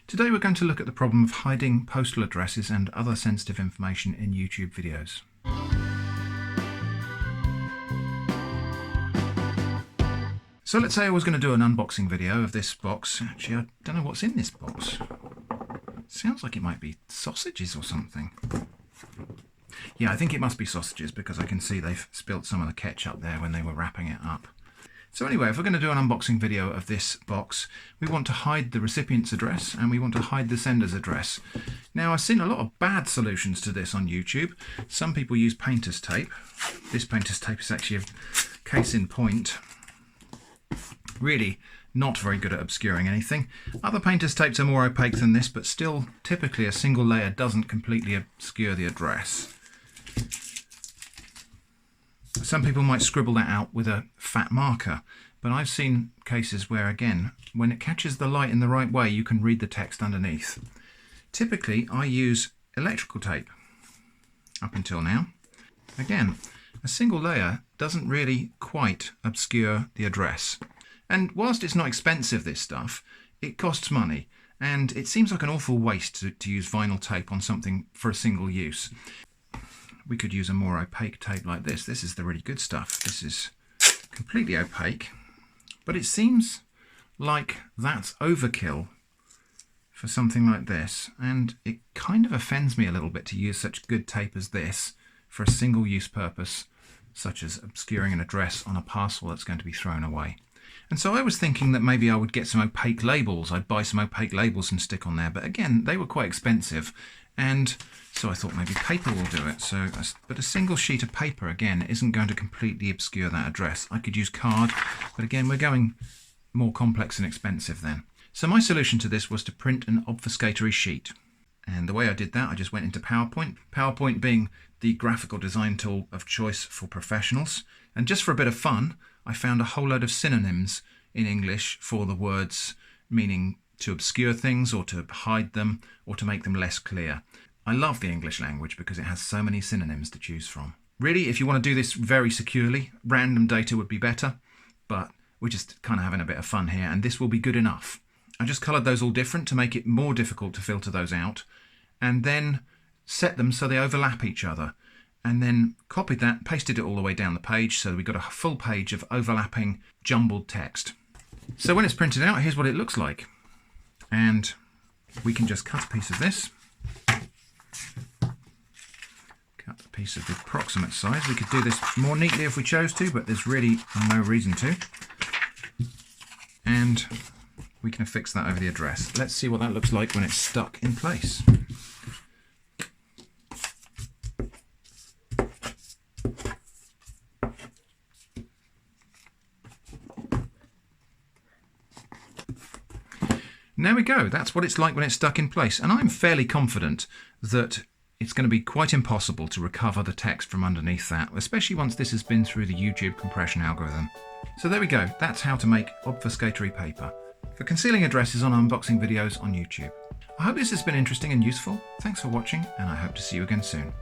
Today we're going to look at the problem of hiding postal addresses and other sensitive information in YouTube videos. So let's say I was going to do an unboxing video of this box. Actually, I don't know what's in this box. Sounds like it might be sausages or something. Yeah, I think it must be sausages because I can see they've spilt some of the ketchup there when they were wrapping it up. So anyway, if we're going to do an unboxing video of this box, we want to hide the recipient's address and we want to hide the sender's address. Now, I've seen a lot of bad solutions to this on YouTube. Some people use painter's tape. This painter's tape is actually a case in point. Really not very good at obscuring anything. Other painter's tapes are more opaque than this, but still, typically a single layer doesn't completely obscure the address. Some people might scribble that out with a fat marker, but I've seen cases where, again, when it catches the light in the right way, you can read the text underneath. Typically, I use electrical tape up until now. Again, a single layer doesn't really quite obscure the address. And whilst it's not expensive, this stuff, it costs money, and it seems like an awful waste to use vinyl tape on something for a single use. We could use a more opaque tape like this. This is the really good stuff. This is completely opaque, but it seems like that's overkill for something like this, and it kind of offends me a little bit to use such good tape as this for a single use purpose, such as obscuring an address on a parcel that's going to be thrown away. And so I was thinking that maybe I would get some opaque labels. I'd buy some opaque labels and stick on there, but again, they were quite expensive, and so I thought maybe paper will do it. But a single sheet of paper, again, isn't going to completely obscure that address. I could use card, but again, we're going more complex and expensive then. So my solution to this was to print an obfuscatory sheet. And the way I did that, I just went into PowerPoint. PowerPoint being the graphical design tool of choice for professionals. And just for a bit of fun, I found a whole load of synonyms in English for the words meaning to obscure things or to hide them or to make them less clear. I love the English language because it has so many synonyms to choose from. Really, if you want to do this very securely, random data would be better, but we're just kind of having a bit of fun here, and this will be good enough. I just coloured those all different to make it more difficult to filter those out, and then set them so they overlap each other, and then copied that, pasted it all the way down the page so that we got a full page of overlapping jumbled text. So when it's printed out, here's what it looks like. And we can just cut a piece of this. Cut a piece of the approximate size. We could do this more neatly if we chose to, but there's really no reason to. And we can affix that over the address. Let's see what that looks like when it's stuck in place. And there we go, that's what it's like when it's stuck in place. And I'm fairly confident that it's going to be quite impossible to recover the text from underneath that, especially once this has been through the YouTube compression algorithm. So there we go, that's how to make obfuscatory paper for concealing addresses on unboxing videos on YouTube. I hope this has been interesting and useful. Thanks for watching, and I hope to see you again soon.